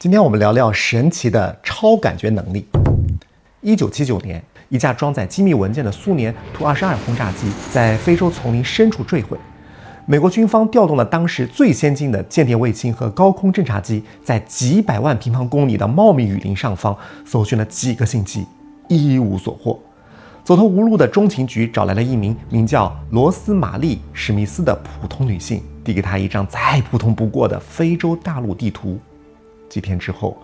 今天我们聊聊神奇的超感觉能力。1979年，一架装载机密文件的苏联图22轰炸机在非洲丛林深处坠毁。美国军方调动了当时最先进的间谍卫星和高空侦察机，在几百万平方公里的茂密雨林上方搜寻了几个星期，一无所获。走投无路的中情局找来了一名名叫罗斯玛丽·史密斯的普通女性，递给她一张再普通不过的非洲大陆地图。几天之后，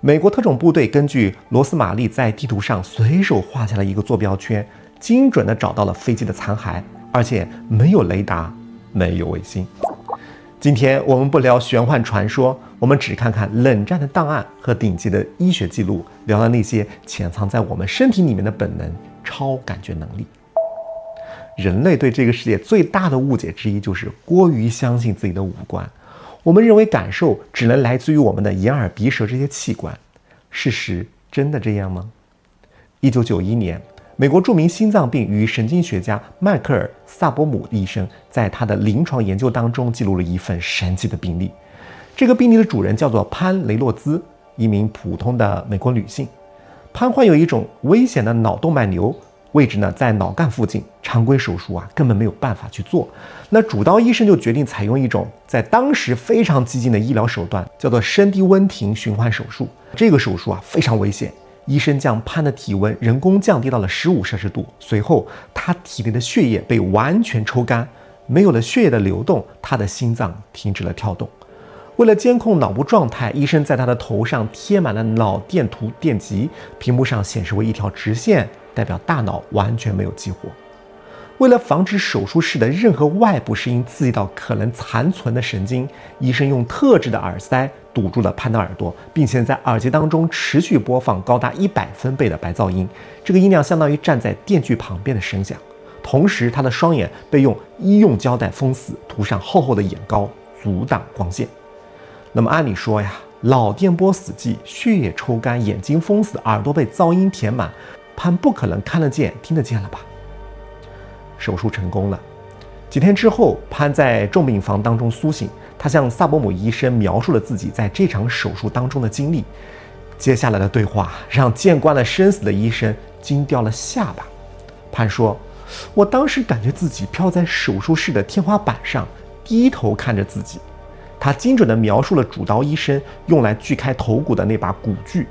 美国特种部队根据罗斯玛丽在地图上随手画下了一个坐标圈，精准地找到了飞机的残骸，而且没有雷达，没有卫星。今天我们不聊玄幻传说，我们只看看冷战的档案和顶级的医学记录，聊聊那些潜藏在我们身体里面的本能——超感觉能力。人类对这个世界最大的误解之一就是过于相信自己的五官。我们认为感受只能来自于我们的眼耳鼻舌这些器官，事实真的这样吗？1991年，美国著名心脏病与神经学家迈克尔·萨博姆医生在他的临床研究当中记录了一份神奇的病例。这个病例的主人叫做潘雷洛兹，一名普通的美国女性。潘患有一种危险的脑动脉瘤，位置呢在脑干附近，常规手术根本没有办法去做。那主刀医生就决定采用一种在当时非常激进的医疗手段，叫做深低温停循环手术。这个手术非常危险，医生将潘的体温人工降低到了15摄氏度，随后他体内的血液被完全抽干，没有了血液的流动，他的心脏停止了跳动。为了监控脑部状态，医生在他的头上贴满了脑电图电极，屏幕上显示为一条直线，代表大脑完全没有激活。为了防止手术室的任何外部声音刺激到可能残存的神经，医生用特制的耳塞堵住了潘的耳朵，并且在耳机当中持续播放高达100分贝的白噪音，这个音量相当于站在电锯旁边的声响。同时，他的双眼被用医用胶带封死，涂上厚厚的眼膏，阻挡光线。那么按理说脑电波死寂，血液抽干，眼睛封死，耳朵被噪音填满，潘不可能看得见听得见了吧？手术成功了。几天之后，潘在重病房当中苏醒，他向萨博姆医生描述了自己在这场手术当中的经历。接下来的对话让见惯了生死的医生惊掉了下巴。潘说：“我当时感觉自己飘在手术室的天花板上，低头看着自己。”他精准地描述了主刀医生用来锯开头骨的那把骨锯。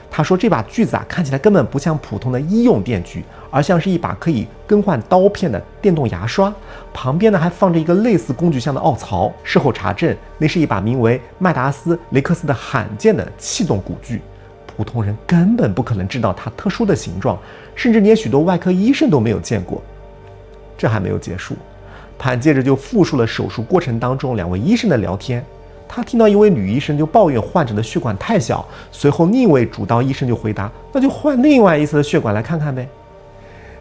他说这把锯子看起来根本不像普通的医用电锯，而像是一把可以更换刀片的电动牙刷。旁边呢还放着一个类似工具箱的凹槽。事后查证，那是一把名为麦达斯雷克斯的罕见的气动骨锯。普通人根本不可能知道它特殊的形状，甚至连许多外科医生都没有见过。这还没有结束，潘接着就复述了手术过程当中两位医生的聊天。他听到一位女医生就抱怨患者的血管太小，随后另一位主刀医生就回答：“那就换另外一侧的血管来看看呗。”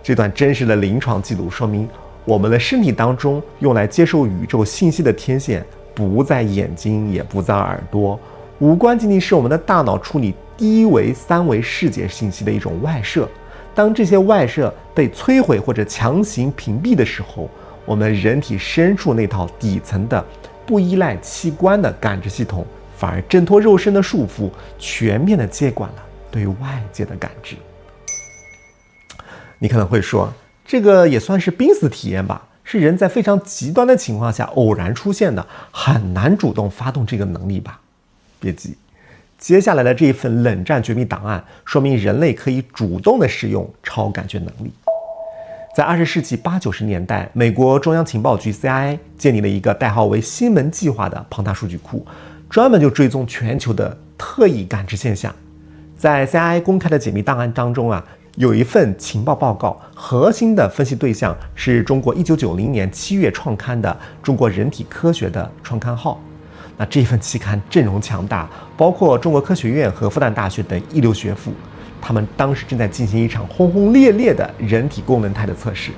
这段真实的临床记录说明，我们的身体当中用来接受宇宙信息的天线不在眼睛，也不在耳朵，五官仅仅是我们的大脑处理低维、三维世界信息的一种外射。当这些外射被摧毁或者强行屏蔽的时候，我们人体深处那套底层的不依赖器官的感知系统，反而挣脱肉身的束缚，全面的接管了对外界的感知。你可能会说，这个也算是濒死体验吧，是人在非常极端的情况下偶然出现的，很难主动发动这个能力吧？别急，接下来的这一份冷战绝密档案说明人类可以主动的使用超感觉能力。在20世纪80、90年代，美国中央情报局 CIA 建立了一个代号为西门计划的庞大数据库，专门就追踪全球的特异感知现象。在 CIA 公开的解密档案当中有一份情报报告，核心的分析对象是中国1990年7月创刊的《中国人体科学》的创刊号。那这份期刊阵容强大，包括中国科学院和复旦大学等一流学府。他们当时正在进行一场轰轰烈烈的人体功能态的测试。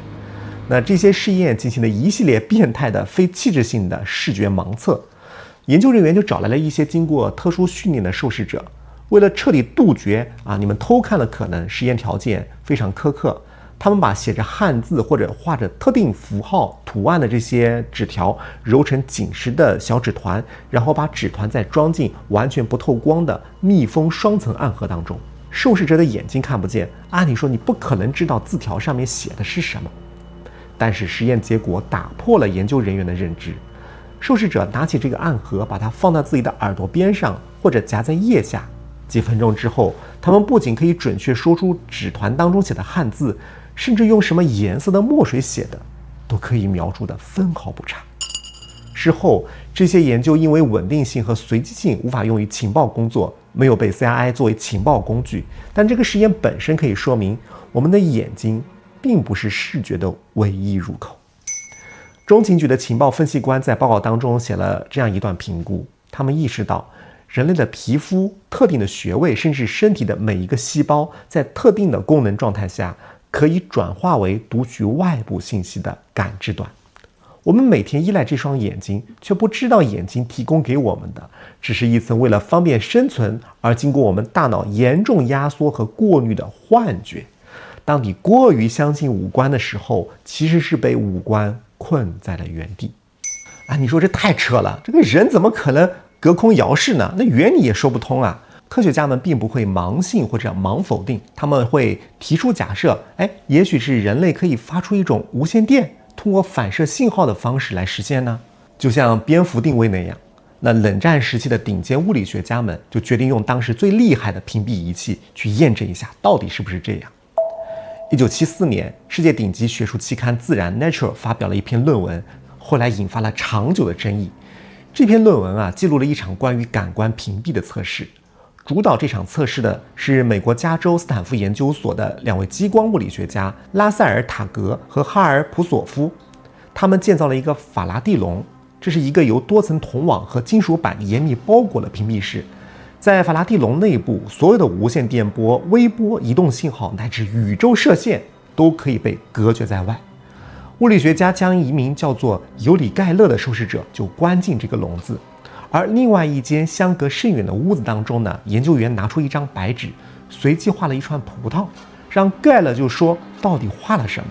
那这些试验进行了一系列变态的非器质性的视觉盲测。研究人员就找来了一些经过特殊训练的受试者，为了彻底杜绝你们偷看的可能，实验条件非常苛刻。他们把写着汉字或者画着特定符号图案的这些纸条揉成紧实的小纸团，然后把纸团再装进完全不透光的密封双层暗盒当中。受试者的眼睛看不见，按理说你不可能知道字条上面写的是什么。但是实验结果打破了研究人员的认知。受试者拿起这个暗盒，把它放到自己的耳朵边上，或者夹在腋下。几分钟之后，他们不仅可以准确说出纸团当中写的汉字，甚至用什么颜色的墨水写的，都可以描述的分毫不差。事后，这些研究因为稳定性和随机性无法用于情报工作，没有被 CIA 作为情报工具。但这个实验本身可以说明，我们的眼睛并不是视觉的唯一入口。中情局的情报分析官在报告当中写了这样一段评估，他们意识到人类的皮肤、特定的穴位，甚至身体的每一个细胞，在特定的功能状态下，可以转化为读取外部信息的感知端。我们每天依赖这双眼睛，却不知道眼睛提供给我们的，只是一层为了方便生存而经过我们大脑严重压缩和过滤的幻觉。当你过于相信五官的时候，其实是被五官困在了原地。你说这太扯了，这个人怎么可能隔空遥视呢？那原理也说不通啊。科学家们并不会盲信或者盲否定，他们会提出假设，也许是人类可以发出一种无线电，通过反射信号的方式来实现呢？就像蝙蝠定位那样。那冷战时期的顶尖物理学家们就决定用当时最厉害的屏蔽仪器去验证一下，到底是不是这样。1974年，世界顶级学术期刊《自然》Nature 发表了一篇论文，后来引发了长久的争议。这篇论文记录了一场关于感官屏蔽的测试。主导这场测试的是美国加州斯坦福研究所的2位激光物理学家拉塞尔·塔格和哈尔·普索夫。他们建造了一个法拉第笼，这是一个由多层铜网和金属板严密包裹的屏蔽室。在法拉第笼内部，所有的无线电波、微波、移动信号乃至宇宙射线都可以被隔绝在外。物理学家将一名叫做尤里盖勒的受试者就关进这个笼子，而另外一间相隔甚远的屋子当中呢，研究员拿出一张白纸，随机画了一串葡萄，让盖勒就说到底画了什么。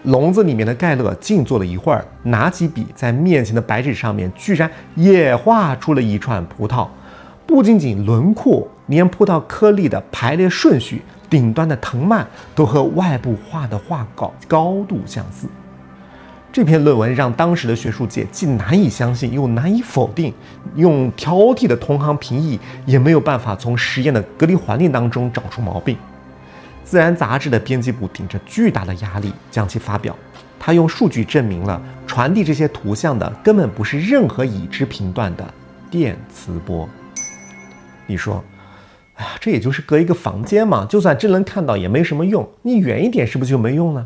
笼子里面的盖勒静坐了一会儿，拿起笔在面前的白纸上面居然也画出了一串葡萄。不仅仅轮廓，连葡萄颗粒的排列顺序、顶端的藤蔓都和外部画的画稿高度相似。这篇论文让当时的学术界既难以相信又难以否定，用挑剔的同行评议也没有办法从实验的隔离环境当中找出毛病。自然杂志的编辑部顶着巨大的压力将其发表，他用数据证明了传递这些图像的根本不是任何已知频段的电磁波。你说，这也就是隔一个房间嘛，就算真能看到也没什么用，你远一点是不是就没用呢？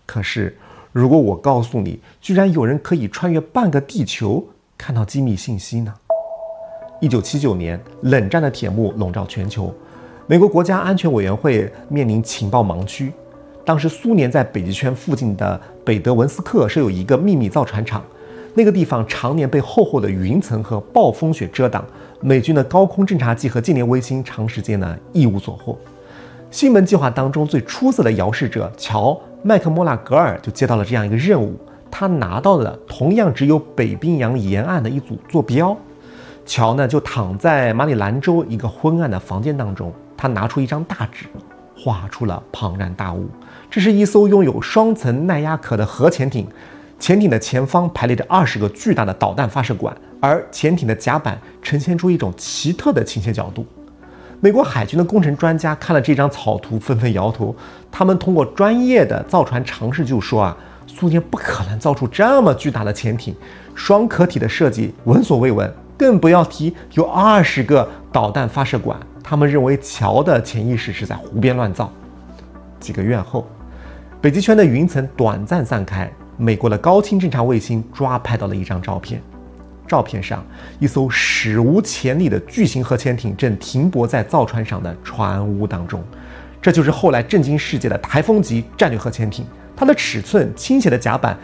可是如果我告诉你，居然有人可以穿越半个地球看到机密信息呢？1979年，冷战的铁幕笼罩全球，美国国家安全委员会面临情报盲区。当时苏联在北极圈附近的北德文斯克设有一个秘密造船厂，那个地方常年被厚厚的云层和暴风雪遮挡，美军的高空侦察机和间谍卫星长时间一无所获。西门计划当中最出色的遥视者乔·麦克莫拉格尔就接到了这样一个任务，他拿到了同样只有北冰洋沿岸的一组坐标。乔就躺在马里兰州一个昏暗的房间当中，他拿出一张大纸，画出了庞然大物。这是一艘拥有双层耐压壳的核潜艇，潜艇的前方排列着20个巨大的导弹发射管，而潜艇的甲板呈现出一种奇特的倾斜角度。美国海军的工程专家看了这张草图，纷纷摇头。他们通过专业的造船常识就说苏联不可能造出这么巨大的潜艇，双壳体的设计闻所未闻，更不要提有20个导弹发射管。他们认为乔的潜意识是在胡编乱造。几个月后，北极圈的云层短暂散开，美国的高清侦察卫星抓拍到了一张照片。照片上，一艘史无前例的巨型核潜艇正停泊在造船厂的船坞当中。这就是后来震惊世界的台风级战略核潜艇。它的尺寸、倾斜的甲板、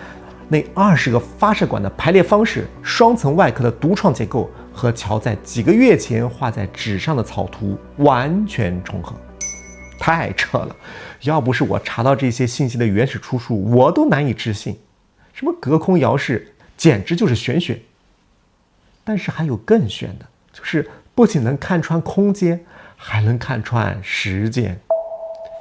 那20个发射管的排列方式、双层外壳的独创结构，和乔在几个月前画在纸上的草图完全重合。太扯了！要不是我查到这些信息的原始出处，我都难以置信。什么隔空遥视，简直就是玄学。但是还有更玄的，就是不仅能看穿空间，还能看穿时间。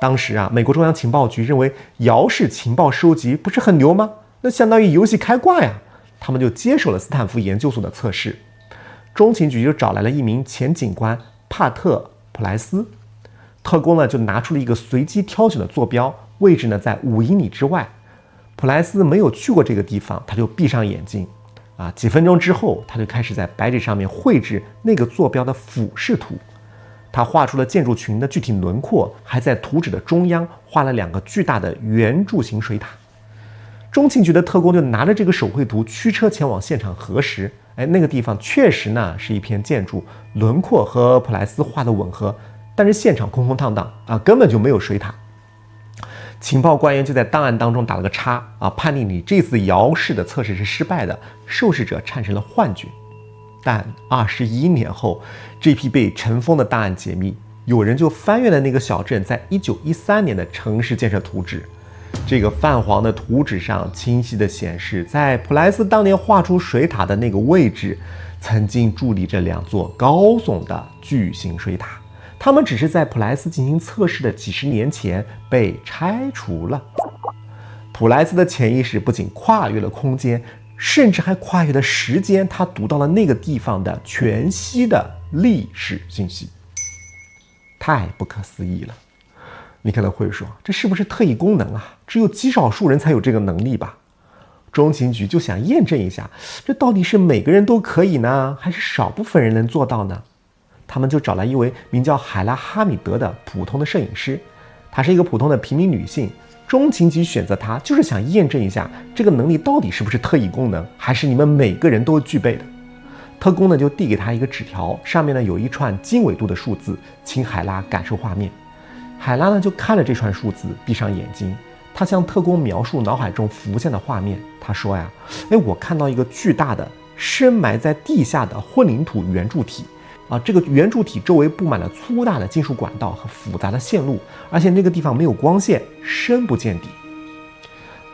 当时美国中央情报局认为遥视情报收集不是很牛吗？那相当于游戏开挂呀。他们就接手了斯坦福研究所的测试。中情局就找来了一名前警官帕特·普莱斯，特工呢就拿出了一个随机挑选的坐标，位置呢在5英里之外。普莱斯没有去过这个地方，他就闭上眼睛，几分钟之后，他就开始在白纸上面绘制那个坐标的俯视图。他画出了建筑群的具体轮廓，还在图纸的中央画了2个巨大的圆柱形水塔。中情局的特工就拿着这个手绘图驱车前往现场核实。那个地方确实呢是一片建筑，轮廓和普莱斯画的吻合，但是现场空空荡荡根本就没有水塔。情报官员就在档案当中打了个叉判定你这次遥视的测试是失败的，受试者产生了幻觉。但21年后，这批被尘封的档案解密，有人就翻阅了那个小镇在1913年的城市建设图纸。这个泛黄的图纸上清晰地显示，在普莱斯当年画出水塔的那个位置，曾经伫立着2座高耸的巨型水塔，它们只是在普莱斯进行测试的几十年前被拆除了。普莱斯的潜意识不仅跨越了空间，甚至还跨越了时间，他读到了那个地方的全息的历史信息，太不可思议了。你可能会说，这是不是特异功能啊？只有极少数人才有这个能力吧？中情局就想验证一下，这到底是每个人都可以呢，还是少部分人能做到呢？他们就找来一位名叫海拉·哈米德的普通的摄影师，她是一个普通的平民女性。中情局选择她，就是想验证一下这个能力到底是不是特异功能，还是你们每个人都具备的。特工呢就递给她一个纸条，上面呢有一串经纬度的数字，请海拉感受画面。海拉呢就看了这串数字，闭上眼睛，他向特工描述脑海中浮现的画面。他说呀，我看到一个巨大的深埋在地下的混凝土圆柱体这个圆柱体周围布满了粗大的金属管道和复杂的线路，而且那个地方没有光线，深不见底。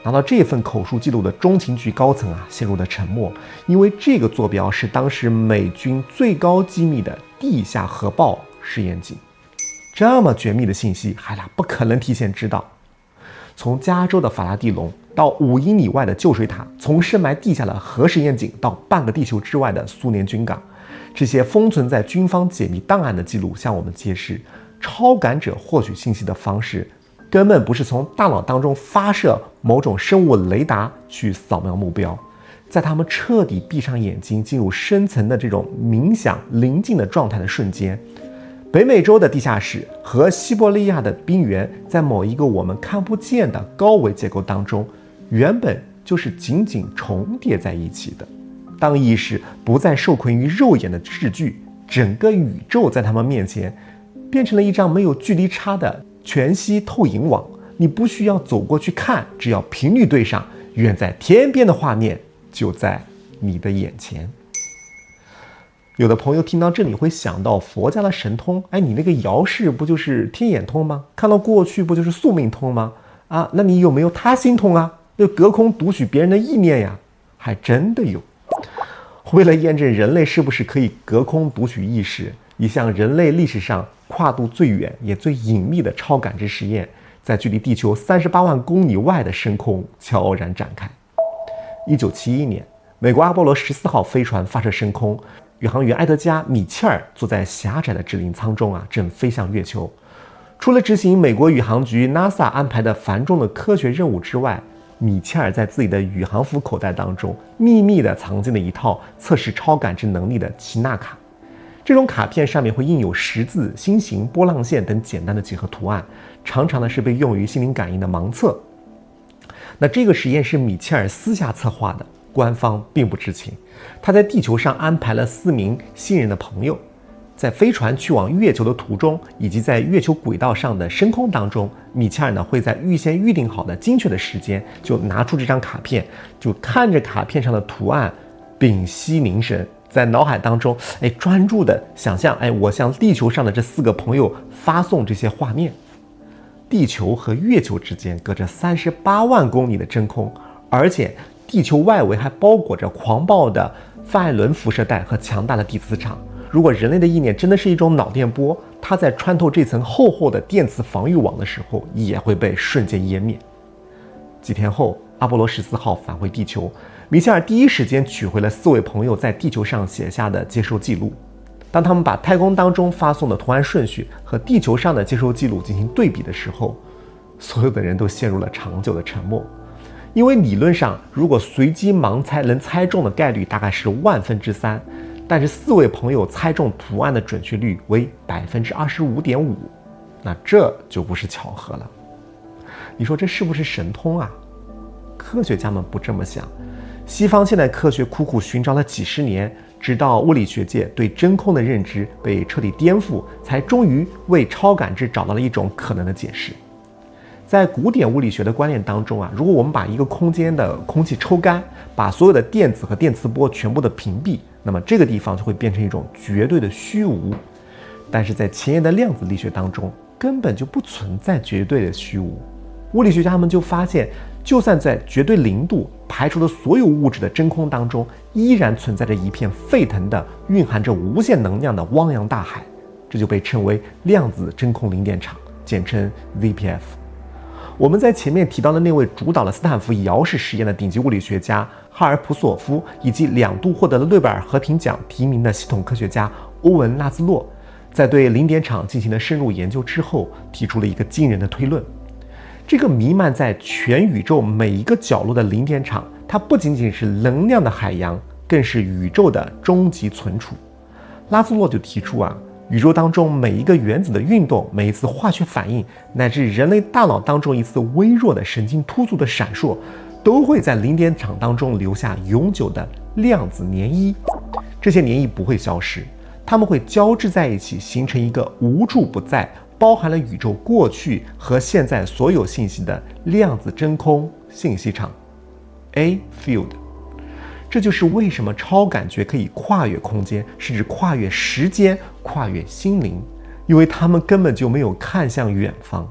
拿到这份口述记录的中情局高层陷入了沉默，因为这个坐标是当时美军最高机密的地下核爆试验井。这么绝密的信息，海拉不可能提前知道。从加州的法拉第笼到5英里外的旧水塔，从深埋地下的核实验井到半个地球之外的苏联军港，这些封存在军方解密档案的记录向我们揭示，超感者获取信息的方式根本不是从大脑当中发射某种生物雷达去扫描目标，在他们彻底闭上眼睛进入深层的这种冥想临近的状态的瞬间，北美洲的地下室和西伯利亚的冰原在某一个我们看不见的高维结构当中，原本就是紧紧重叠在一起的。当意识不再受困于肉眼的视距，整个宇宙在他们面前变成了一张没有距离差的全息透影网。你不需要走过去看，只要频率对上，远在天边的画面就在你的眼前。有的朋友听到这里会想到佛家的神通，你那个遥视不就是天眼通吗？看到过去不就是宿命通吗？那你有没有他心通啊？就隔空读取别人的意念呀？还真的有。为了验证人类是不是可以隔空读取意识，一项人类历史上跨度最远也最隐秘的超感知实验，在距离地球38万公里外的深空悄然展开。1971年，美国阿波罗14号飞船发射升空，宇航员埃德加·米切尔坐在狭窄的指令舱中正飞向月球。除了执行美国宇航局 NASA 安排的繁重的科学任务之外，米切尔在自己的宇航服口袋当中秘密地藏进了一套测试超感知能力的奇纳卡。这种卡片上面会印有十字、心形、波浪线等简单的几何图案，常常是被用于心灵感应的盲测。那这个实验是米切尔私下策划的，官方并不知情。他在地球上安排了4名信任的朋友，在飞船去往月球的途中，以及在月球轨道上的升空当中，米切尔呢会在预先预定好的精确的时间，就拿出这张卡片，就看着卡片上的图案，屏息凝神，在脑海当中专注的想象，我向地球上的这4个朋友发送这些画面。地球和月球之间隔着38万公里的真空，而且地球外围还包裹着狂暴的范艾伦辐射带和强大的地磁场。如果人类的意念真的是一种脑电波，它在穿透这层厚厚的电磁防御网的时候，也会被瞬间湮灭。几天后，阿波罗14号返回地球，米切尔第一时间取回了4位朋友在地球上写下的接收记录。当他们把太空当中发送的图案顺序和地球上的接收记录进行对比的时候，所有的人都陷入了长久的沉默。因为理论上，如果随机盲猜能猜中的概率大概是3%，但是4位朋友猜中图案的准确率为25.5%，那这就不是巧合了。你说这是不是神通啊？科学家们不这么想。西方现代科学苦苦寻找了几十年，直到物理学界对真空的认知被彻底颠覆，才终于为超感知找到了一种可能的解释。在古典物理学的观念当中如果我们把一个空间的空气抽干，把所有的电子和电磁波全部的屏蔽，那么这个地方就会变成一种绝对的虚无。但是在前沿的量子力学当中，根本就不存在绝对的虚无。物理学家们就发现，就算在绝对零度排除了所有物质的真空当中，依然存在着一片沸腾的、蕴含着无限能量的汪洋大海，这就被称为量子真空零电场，简称 VPF。我们在前面提到的那位主导了斯坦福摇式实验的顶级物理学家哈尔普索夫，以及2度获得了诺贝尔和平奖提名的系统科学家欧文纳兹洛，在对零点场进行了深入研究之后，提出了一个惊人的推论。这个弥漫在全宇宙每一个角落的零点场，它不仅仅是能量的海洋，更是宇宙的终极存储。拉兹洛就提出宇宙当中每一个原子的运动，每一次化学反应，乃至人类大脑当中一次微弱的神经突触的闪烁，都会在零点场当中留下永久的量子涟漪。这些涟漪不会消失，它们会交织在一起，形成一个无处不在，包含了宇宙过去和现在所有信息的量子真空信息场 A field。 这就是为什么超感觉可以跨越空间，甚至跨越时间，跨越心灵，因为他们根本就没有看向远方。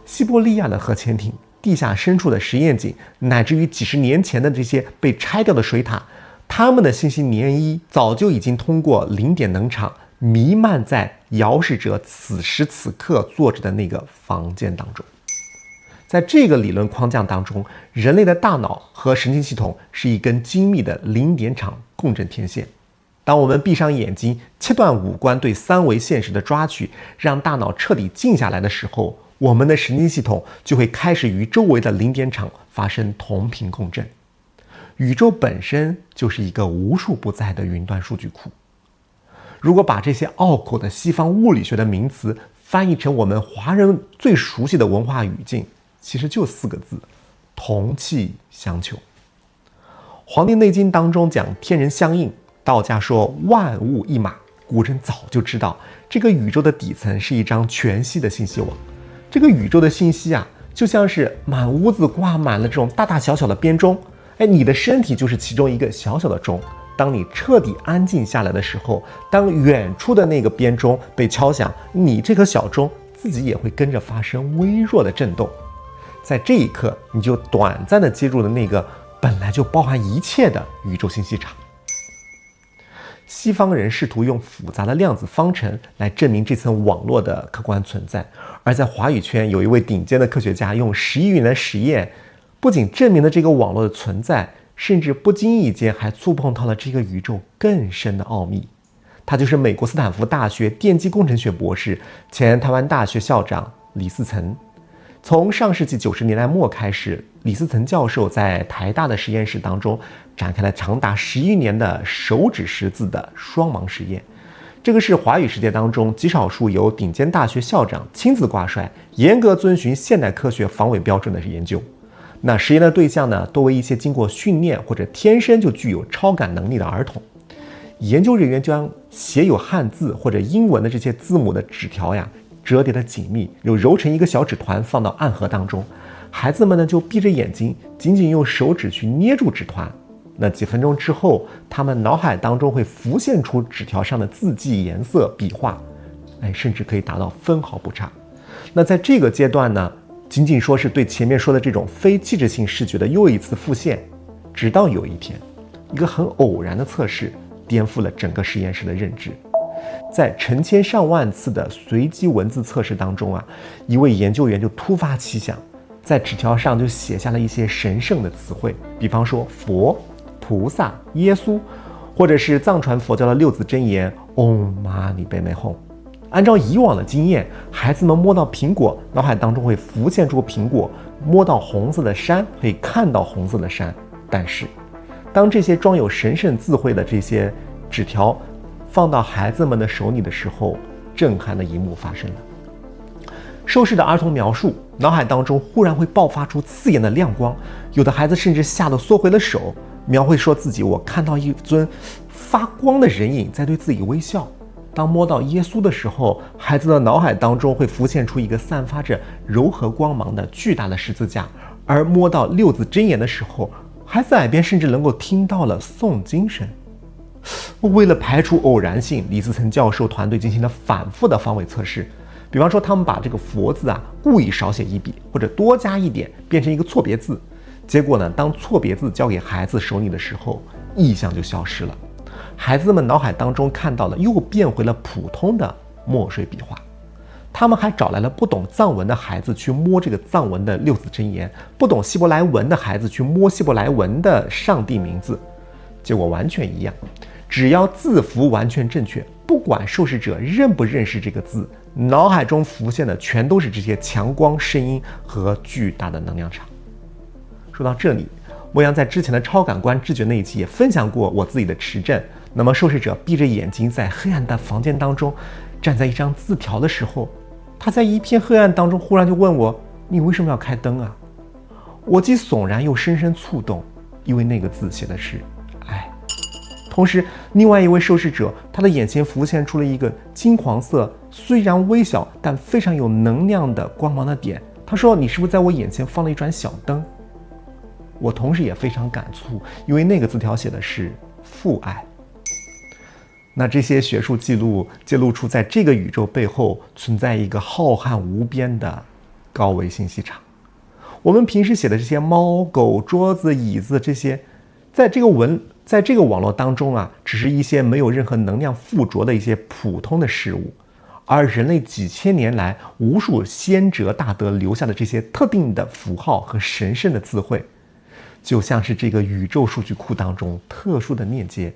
西伯利亚的核潜艇、地下深处的实验井，乃至于几十年前的这些被拆掉的水塔，它们的信息涟漪早就已经通过零点能场弥漫在遥视者此时此刻坐着的那个房间当中。在这个理论框架当中，人类的大脑和神经系统是一根精密的零点场共振天线。当我们闭上眼睛，切断五官对三维现实的抓取，让大脑彻底静下来的时候，我们的神经系统就会开始与周围的零点场发生同频共振。宇宙本身就是一个无处不在的云端数据库。如果把这些拗口的西方物理学的名词翻译成我们华人最熟悉的文化语境，其实就4个字：同气相求。黄帝内经当中讲天人相应，道家说万物一马，古人早就知道这个宇宙的底层是一张全息的信息网。这个宇宙的信息就像是满屋子挂满了这种大大小小的编钟，你的身体就是其中一个小小的钟。当你彻底安静下来的时候，当远处的那个编钟被敲响，你这颗小钟自己也会跟着发生微弱的震动。在这一刻，你就短暂地接入了那个本来就包含一切的宇宙信息场。西方人试图用复杂的量子方程来证明这层网络的客观存在，而在华语圈有一位顶尖的科学家用10亿元的实验，不仅证明了这个网络的存在，甚至不经意间还触碰到了这个宇宙更深的奥秘。他就是美国斯坦福大学电机工程学博士、前台湾大学校长李嗣涔。从上世纪90年代末开始，李嗣涔教授在台大的实验室当中展开了长达11年的手指识字的双盲实验。这个是华语世界当中极少数由顶尖大学校长亲自挂帅、严格遵循现代科学防伪标准的研究。那实验的对象呢，多为一些经过训练或者天生就具有超感能力的儿童。研究人员将写有汉字或者英文的这些字母的纸条折叠的紧密，又揉成一个小纸团放到暗盒当中。孩子们呢就闭着眼睛，紧紧用手指去捏住纸团。那几分钟之后，他们脑海当中会浮现出纸条上的字迹、颜色、笔画，甚至可以达到分毫不差。那在这个阶段呢，仅仅说是对前面说的这种非器质性视觉的又一次复现，直到有一天，一个很偶然的测试颠覆了整个实验室的认知。在成千上万次的随机文字测试当中啊，一位研究员就突发奇想，在纸条上就写下了一些神圣的词汇，比方说佛、菩萨、耶稣，或者是藏传佛教的六字真言 Om Mani Padme Hum。按照以往的经验，孩子们摸到苹果，脑海当中会浮现出苹果；摸到红色的山，会看到红色的山。但是，当这些装有神圣智慧的这些纸条放到孩子们的手里的时候，震撼的一幕发生了。受试的儿童描述，脑海当中忽然会爆发出刺眼的亮光，有的孩子甚至吓得缩回了手，描绘说自己我看到一尊发光的人影在对自己微笑。当摸到耶稣的时候，孩子的脑海当中会浮现出一个散发着柔和光芒的巨大的十字架，而摸到六字真言的时候，孩子耳边甚至能够听到了诵经声。为了排除偶然性，李自成教授团队进行了反复的方位测试。比方说，他们把这个佛字故意少写一笔，或者多加一点，变成一个错别字。结果呢，当错别字交给孩子手里的时候，意象就消失了。孩子们脑海当中看到了，又变回了普通的墨水笔画。他们还找来了不懂藏文的孩子去摸这个藏文的六字真言，不懂希伯来文的孩子去摸希伯来文的上帝名字，结果完全一样。只要字符完全正确，不管受试者认不认识这个字，脑海中浮现的全都是这些强光、声音和巨大的能量场。说到这里，我想在之前的超感官知觉那一期也分享过我自己的持证。那么受试者闭着眼睛在黑暗的房间当中站在一张字条的时候，他在一片黑暗当中忽然就问我，你为什么要开灯啊？我既悚然又深深触动，因为那个字写的是爱。同时另外一位受试者，他的眼前浮现出了一个金黄色，虽然微小但非常有能量的光芒的点。他说，你是不是在我眼前放了一盏小灯？我同时也非常感触，因为那个字条写的是父爱。那这些学术记录揭露出，在这个宇宙背后存在一个浩瀚无边的高维信息场。我们平时写的这些猫、狗、桌子、椅子，这些在这个网络当中只是一些没有任何能量附着的一些普通的事物，而人类几千年来无数先哲大德留下的这些特定的符号和神圣的智慧，就像是这个宇宙数据库当中特殊的链接。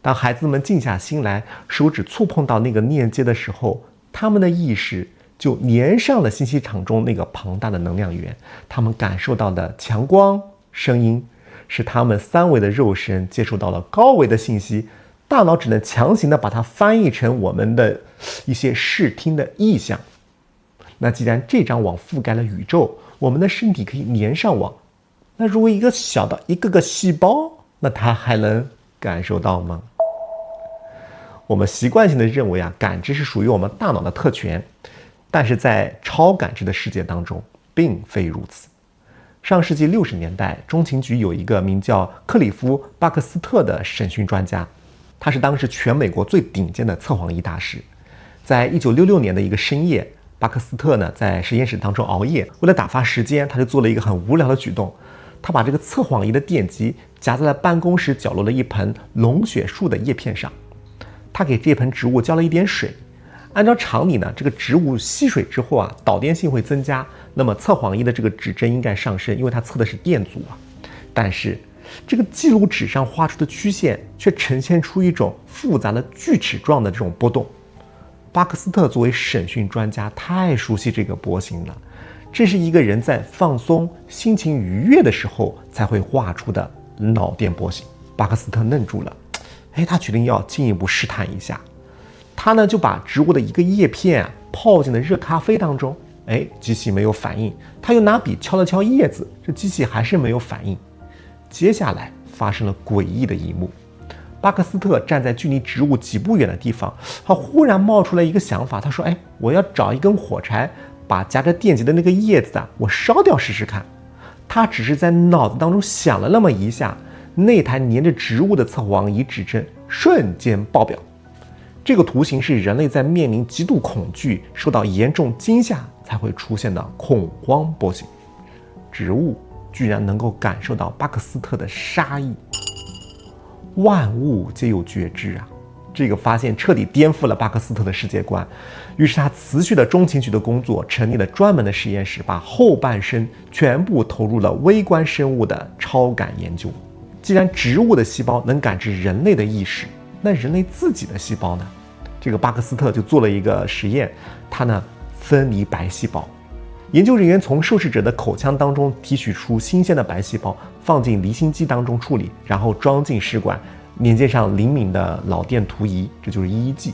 当孩子们静下心来，手指触碰到那个链接的时候，他们的意识就连上了信息场中那个庞大的能量源。他们感受到的强光、声音，是他们三维的肉身接触到了高维的信息，大脑只能强行的把它翻译成我们的一些视听的意象。那既然这张网覆盖了宇宙，我们的身体可以连上网，那如果一个小的一个个细胞，那它还能感受到吗？我们习惯性的认为感知是属于我们大脑的特权，但是在超感知的世界当中并非如此。上世纪60年代，中情局有一个名叫克里夫·巴克斯特的审讯专家，他是当时全美国最顶尖的测谎仪大师。在1966年的一个深夜，巴克斯特呢在实验室当中熬夜，为了打发时间，他就做了一个很无聊的举动，他把这个测谎仪的电极夹在了办公室角落的一盆龙血树的叶片上。他给这盆植物浇了一点水，按照常理呢，这个植物吸水之后导电性会增加，那么测谎仪的这个指针应该上升，因为它测的是电阻但是这个记录纸上画出的曲线却呈现出一种复杂的锯齿状的这种波动。巴克斯特作为审讯专家，太熟悉这个波形了，这是一个人在放松、心情愉悦的时候才会画出的脑电波形。巴克斯特愣住了，他决定要进一步试探一下。他呢就把植物的一个叶片泡进了热咖啡当中，机器没有反应。他又拿笔敲了敲叶子，这机器还是没有反应。接下来发生了诡异的一幕，巴克斯特站在距离植物几步远的地方，他忽然冒出来一个想法，他说我要找一根火柴，把夹着电极的那个叶子我烧掉试试看。他只是在脑子当中想了那么一下，那台连着植物的测谎仪指针瞬间爆表。这个图形是人类在面临极度恐惧、受到严重惊吓才会出现的恐慌波形。植物居然能够感受到巴克斯特的杀意。万物皆有觉知啊！这个发现彻底颠覆了巴克斯特的世界观，于是他辞去了中情局的工作，成立了专门的实验室，把后半生全部投入了微观生物的超感研究。既然植物的细胞能感知人类的意识，那人类自己的细胞呢？这个巴克斯特就做了一个实验，他呢分离白细胞。研究人员从受试者的口腔当中提取出新鲜的白细胞，放进离心机当中处理，然后装进试管，连接上灵敏的脑电图仪，这就是EEG。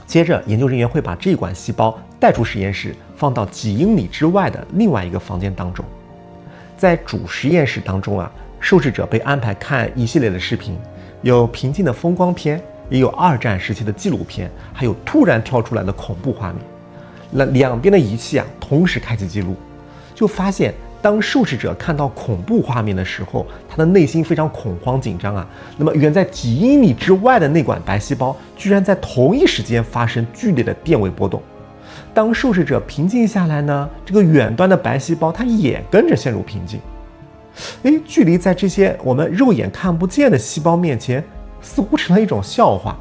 接着，研究人员会把这管细胞带出实验室，放到几英里之外的另外一个房间当中。在主实验室当中啊，受试者被安排看一系列的视频，有平静的风光片，也有二战时期的纪录片，还有突然跳出来的恐怖画面。那两边的仪器啊同时开启记录，就发现当受试者看到恐怖画面的时候，他的内心非常恐慌紧张啊。那么远在几英里之外的那管白细胞居然在同一时间发生剧烈的电位波动。当受试者平静下来呢，这个远端的白细胞它也跟着陷入平静。距离在这些我们肉眼看不见的细胞面前，似乎成了一种笑话。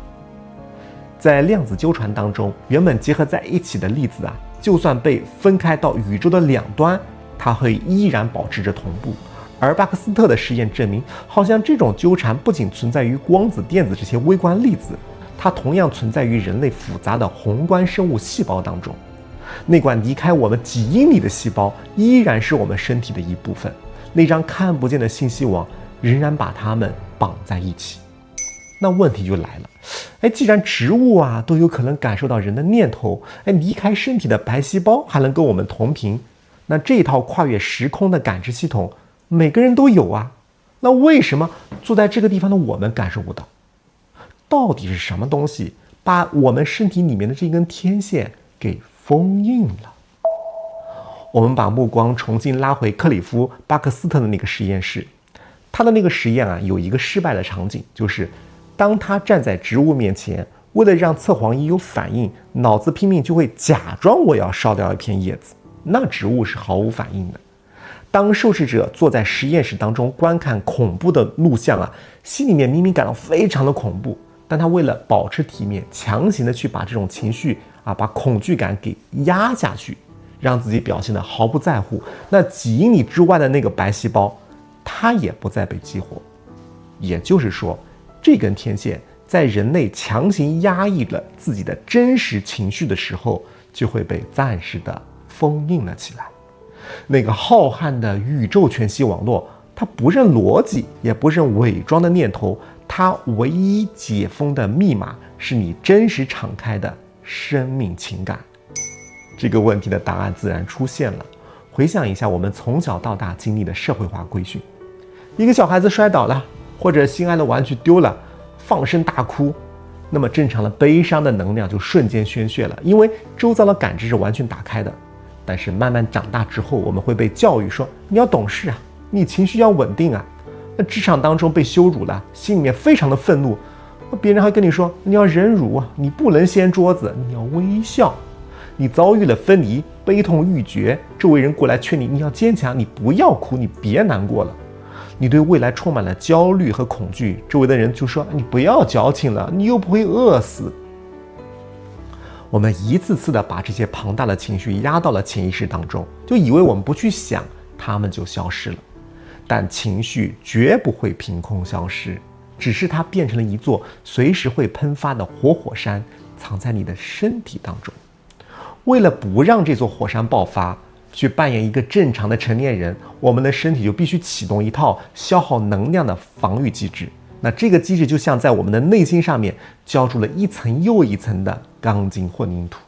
在量子纠缠当中，原本结合在一起的粒子啊，就算被分开到宇宙的两端，它会依然保持着同步。而巴克斯特的实验证明，好像这种纠缠不仅存在于光子、电子这些微观粒子，它同样存在于人类复杂的宏观生物细胞当中。那管离开我们几英里的细胞，依然是我们身体的一部分。那张看不见的信息网，仍然把它们绑在一起。那问题就来了，既然植物啊都有可能感受到人的念头，离开身体的白细胞还能跟我们同频，那这套跨越时空的感知系统，每个人都有啊。那为什么坐在这个地方的我们感受不到？到底是什么东西把我们身体里面的这根天线给封印了？我们把目光重新拉回克里夫·巴克斯特的那个实验室，他的那个实验啊，有一个失败的场景，就是当他站在植物面前，为了让测谎仪有反应，脑子拼命就会假装我要烧掉一片叶子，那植物是毫无反应的。当受试者坐在实验室当中观看恐怖的录像啊，心里面明明感到非常的恐怖，但他为了保持体面，强行的去把这种情绪啊，把恐惧感给压下去，让自己表现得毫不在乎。那几英里之外的那个白细胞，它也不再被激活。也就是说，这根天线在人类强行压抑了自己的真实情绪的时候，就会被暂时的封印了起来。那个浩瀚的宇宙全息网络，它不认逻辑，也不认伪装的念头，它唯一解封的密码是你真实敞开的生命情感。这个问题的答案自然出现了。回想一下我们从小到大经历的社会化规训，一个小孩子摔倒了，或者心爱的玩具丢了，放声大哭，那么正常的悲伤的能量就瞬间宣泄了，因为周遭的感知是完全打开的。但是慢慢长大之后，我们会被教育说，你要懂事啊，你情绪要稳定啊。那职场当中被羞辱了，心里面非常的愤怒，别人还跟你说，你要忍辱啊，你不能掀桌子，你要微笑。你遭遇了分离，悲痛欲绝，周围人过来劝你，你要坚强，你不要哭，你别难过了。你对未来充满了焦虑和恐惧，周围的人就说，你不要矫情了，你又不会饿死。我们一次次的把这些庞大的情绪压到了潜意识当中，就以为我们不去想，它们就消失了。但情绪绝不会凭空消失，只是它变成了一座随时会喷发的活火山，藏在你的身体当中。为了不让这座火山爆发，去扮演一个正常的成年人，我们的身体就必须启动一套消耗能量的防御机制。那这个机制就像在我们的内心上面浇筑了一层又一层的钢筋混凝土。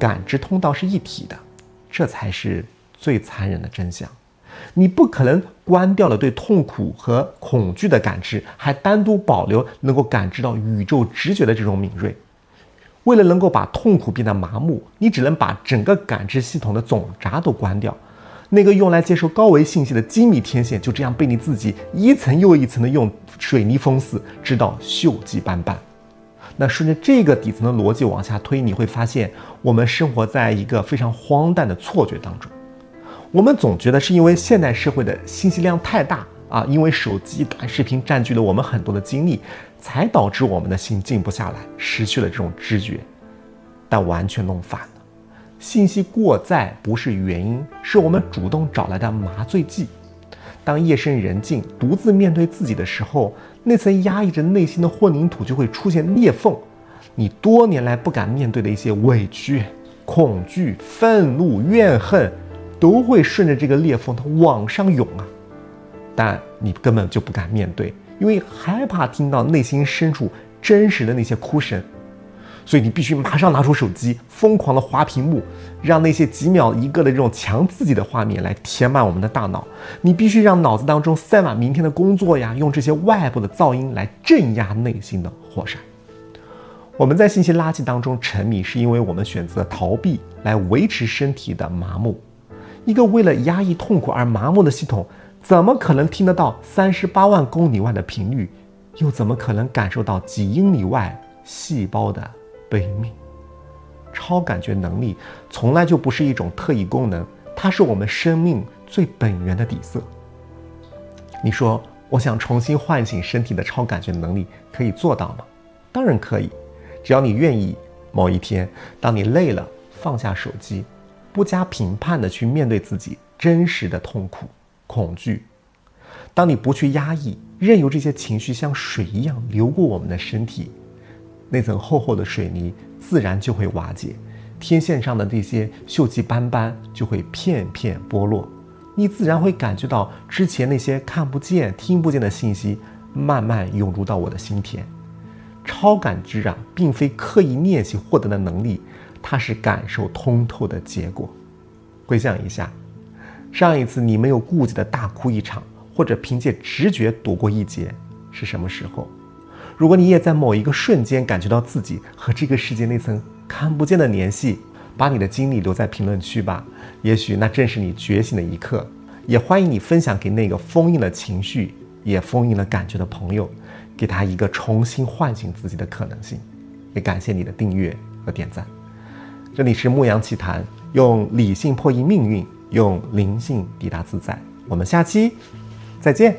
感知通道是一体的，这才是最残忍的真相。你不可能关掉了对痛苦和恐惧的感知，还单独保留能够感知到宇宙直觉的这种敏锐。为了能够把痛苦变得麻木，你只能把整个感知系统的总闸都关掉。那个用来接收高维信息的精密天线就这样被你自己一层又一层的用水泥封死，直到锈迹斑斑。那顺着这个底层的逻辑往下推，你会发现我们生活在一个非常荒诞的错觉当中。我们总觉得是因为现代社会的信息量太大啊，因为手机短视频占据了我们很多的精力，才导致我们的心静不下来，失去了这种知觉。但完全弄反了，信息过载不是原因，是我们主动找来的麻醉剂。当夜深人静，独自面对自己的时候，那层压抑着内心的混凝土就会出现裂缝，你多年来不敢面对的一些委屈、恐惧、愤怒、怨恨，都会顺着这个裂缝它往上涌啊。但你根本就不敢面对，因为害怕听到内心深处真实的那些哭声。所以你必须马上拿出手机，疯狂的滑屏幕，让那些几秒一个的这种强刺激的画面来填满我们的大脑。你必须让脑子当中塞满明天的工作呀，用这些外部的噪音来镇压内心的火山。我们在信息垃圾当中沉迷，是因为我们选择逃避来维持身体的麻木。一个为了压抑痛苦而麻木的系统，怎么可能听得到38万公里外的频率，又怎么可能感受到几英里外细胞的悲鸣？超感觉能力从来就不是一种特异功能，它是我们生命最本源的底色。你说我想重新唤醒身体的超感觉能力，可以做到吗？当然可以，只要你愿意。某一天，当你累了，放下手机，不加评判的去面对自己真实的痛苦、恐惧。当你不去压抑，任由这些情绪像水一样流过我们的身体，那层厚厚的水泥自然就会瓦解，天线上的这些锈迹斑斑就会片片剥落，你自然会感觉到之前那些看不见、听不见的信息慢慢涌入到我的心田。超感知啊，并非刻意练习获得的能力，它是感受通透的结果。回想一下，上一次你没有顾忌的大哭一场，或者凭借直觉躲过一劫，是什么时候？如果你也在某一个瞬间感觉到自己和这个世界那层看不见的联系，把你的经历留在评论区吧，也许那正是你觉醒的一刻。也欢迎你分享给那个封印了情绪也封印了感觉的朋友，给他一个重新唤醒自己的可能性。也感谢你的订阅和点赞。这里是牧羊奇谈，用理性破译命运，用灵性抵达自在。我们下期再见。